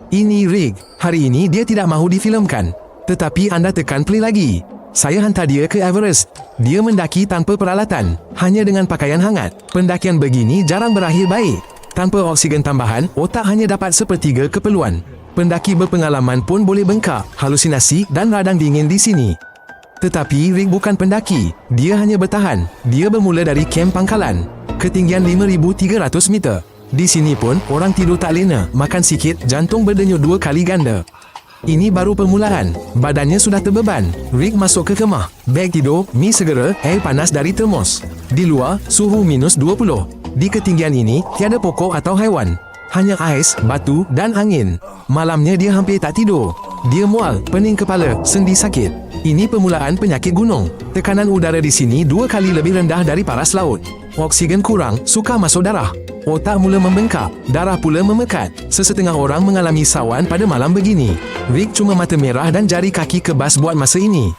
Ini Rick. Hari ini dia tidak mahu difilmkan. Tetapi anda tekan play lagi. Saya hantar dia ke Everest. Dia mendaki tanpa peralatan, hanya dengan pakaian hangat. Pendakian begini jarang berakhir baik. Tanpa oksigen tambahan, otak hanya dapat sepertiga keperluan. Pendaki berpengalaman pun boleh bengkak, halusinasi dan radang dingin di sini. Tetapi Rick bukan pendaki. Dia hanya bertahan. Dia bermula dari kem pangkalan, ketinggian 5,300 meter. Di sini pun, orang tidur tak lena, makan sikit, jantung berdenyut 2 kali ganda. Ini baru permulaan. Badannya sudah terbeban. Rick masuk ke kemah. Beg tidur, mi segera, air panas dari termos. Di luar, suhu minus 20. Di ketinggian ini, tiada pokok atau haiwan. Hanya ais, batu dan angin. Malamnya dia hampir tak tidur. Dia mual, pening kepala, sendi sakit. Ini permulaan penyakit gunung. Tekanan udara di sini 2 kali lebih rendah dari paras laut. Oksigen kurang, sukar masuk darah. Otak mula membengkak, darah pula memekat. Sesetengah orang mengalami sawan pada malam begini. Rick cuma mata merah dan jari kaki kebas buat masa ini.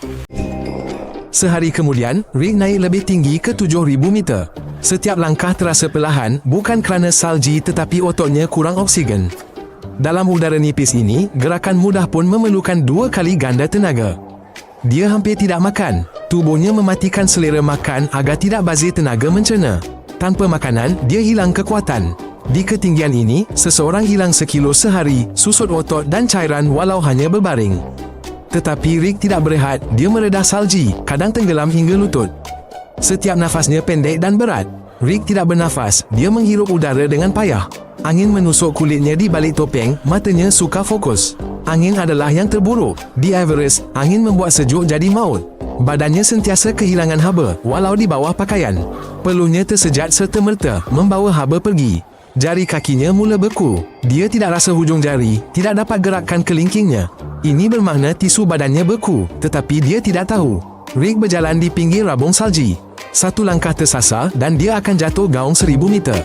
Sehari kemudian, Rick naik lebih tinggi ke 7,000 meter. Setiap langkah terasa perlahan, bukan kerana salji tetapi ototnya kurang oksigen. Dalam udara nipis ini, gerakan mudah pun memerlukan 2 kali ganda tenaga. Dia hampir tidak makan. Tubuhnya mematikan selera makan agar tidak bazir tenaga mencerna. Tanpa makanan, dia hilang kekuatan. Di ketinggian ini, seseorang hilang sekilo sehari, susut otot dan cairan walau hanya berbaring. Tetapi Rick tidak berehat, dia meredah salji, kadang tenggelam hingga lutut. Setiap nafasnya pendek dan berat. Rick tidak bernafas, dia menghirup udara dengan payah. Angin menusuk kulitnya di balik topeng, matanya sukar fokus. Angin adalah yang terburuk. Di Everest, angin membuat sejuk jadi maut. Badannya sentiasa kehilangan haba, walau di bawah pakaian. Peluhnya tersejat serta-merta, membawa haba pergi. Jari kakinya mula beku. Dia tidak rasa hujung jari, tidak dapat gerakkan kelingkingnya. Ini bermakna tisu badannya beku, tetapi dia tidak tahu. Rick berjalan di pinggir rabung salji. Satu langkah tersasar dan dia akan jatuh gaung 1,000 meter.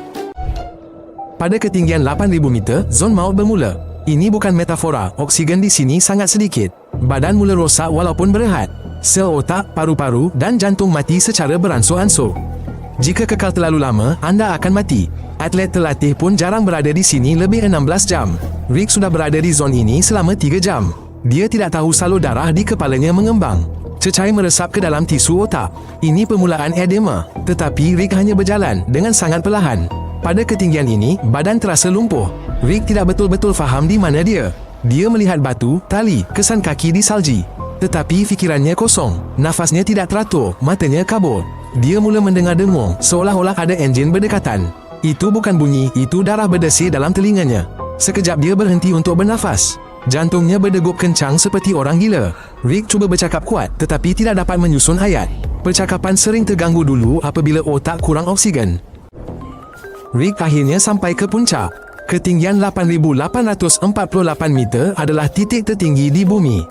Pada ketinggian 8,000 meter, zon maut bermula. Ini bukan metafora, oksigen di sini sangat sedikit. Badan mula rosak walaupun berehat. Sel otak, paru-paru dan jantung mati secara beransur-ansur. Jika kekal terlalu lama, anda akan mati. Atlet terlatih pun jarang berada di sini lebih 16 jam. Rick sudah berada di zon ini selama 3 jam. Dia tidak tahu salur darah di kepalanya mengembang. Cecair meresap ke dalam tisu otak. Ini permulaan edema. Tetapi Rick hanya berjalan dengan sangat perlahan. Pada ketinggian ini, badan terasa lumpuh. Rick tidak betul-betul faham di mana dia. Dia melihat batu, tali, kesan kaki di salji. Tetapi fikirannya kosong. Nafasnya tidak teratur, matanya kabur. Dia mula mendengar dengung, seolah-olah ada enjin berdekatan. Itu bukan bunyi, itu darah berdesir dalam telinganya. Sekejap dia berhenti untuk bernafas. Jantungnya berdegup kencang seperti orang gila. Rick cuba bercakap kuat, tetapi tidak dapat menyusun ayat. Percakapan sering terganggu dulu apabila otak kurang oksigen. Rick akhirnya sampai ke puncak. Ketinggian 8,848 meter adalah titik tertinggi di bumi.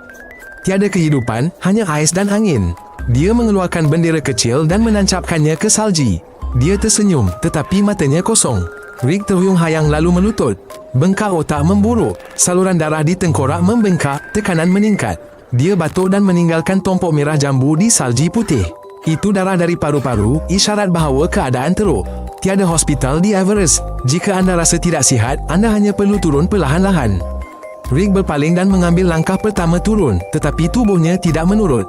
Tiada kehidupan, hanya ais dan angin. Dia mengeluarkan bendera kecil dan menancapkannya ke salji. Dia tersenyum, tetapi matanya kosong. Rick terhuyung-hayang lalu melutut. Bengkak otak memburuk. Saluran darah di tengkorak membengkak, tekanan meningkat. Dia batuk dan meninggalkan tompok merah jambu di salji putih. Itu darah dari paru-paru, isyarat bahawa keadaan teruk. Tiada hospital di Everest. Jika anda rasa tidak sihat, anda hanya perlu turun perlahan-lahan. Rick berpaling dan mengambil langkah pertama turun, tetapi tubuhnya tidak menurut.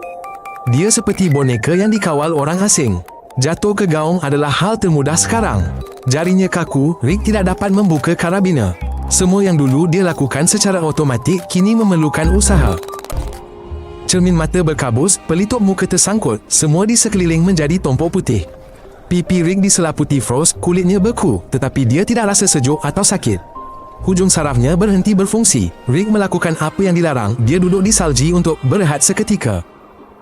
Dia seperti boneka yang dikawal orang asing. Jatuh ke gaung adalah hal termudah sekarang. Jarinya kaku, Rick tidak dapat membuka karabiner. Semua yang dulu dia lakukan secara otomatik kini memerlukan usaha. Cermin mata berkabus, pelitup muka tersangkut, semua di sekeliling menjadi tompok putih. Pipi Rick diselaputi frost, kulitnya beku, tetapi dia tidak rasa sejuk atau sakit. Hujung sarafnya berhenti berfungsi. Rick melakukan apa yang dilarang, dia duduk di salji untuk berehat seketika.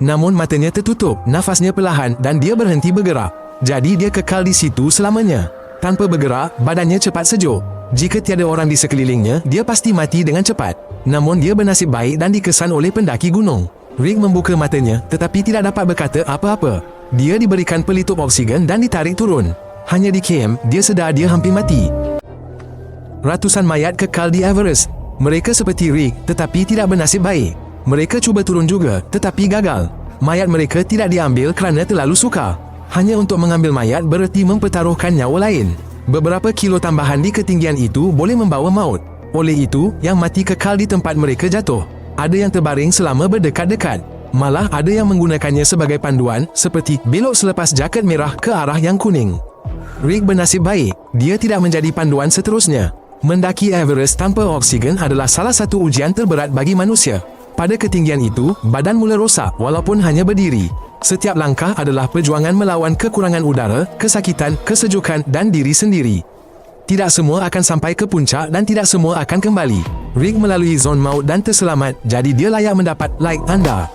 Namun matanya tertutup, nafasnya perlahan dan dia berhenti bergerak. Jadi dia kekal di situ selamanya. Tanpa bergerak, badannya cepat sejuk. Jika tiada orang di sekelilingnya, dia pasti mati dengan cepat. Namun dia bernasib baik dan dikesan oleh pendaki gunung. Rick membuka matanya, tetapi tidak dapat berkata apa-apa. Dia diberikan pelitup oksigen dan ditarik turun. Hanya di KM, dia sedar dia hampir mati. Ratusan mayat kekal di Everest. Mereka seperti Rick, tetapi tidak bernasib baik. Mereka cuba turun juga, tetapi gagal. Mayat mereka tidak diambil kerana terlalu sukar. Hanya untuk mengambil mayat bererti mempertaruhkan nyawa lain. Beberapa kilo tambahan di ketinggian itu boleh membawa maut. Oleh itu, yang mati kekal di tempat mereka jatuh. Ada yang terbaring selama berdekat-dekat. Malah ada yang menggunakannya sebagai panduan, seperti belok selepas jaket merah ke arah yang kuning. Rick bernasib baik, dia tidak menjadi panduan seterusnya. Mendaki Everest tanpa oksigen adalah salah satu ujian terberat bagi manusia. Pada ketinggian itu, badan mula rosak walaupun hanya berdiri. Setiap langkah adalah perjuangan melawan kekurangan udara, kesakitan, kesejukan dan diri sendiri. Tidak semua akan sampai ke puncak dan tidak semua akan kembali. Rick melalui zon maut dan terselamat, jadi dia layak mendapat like anda.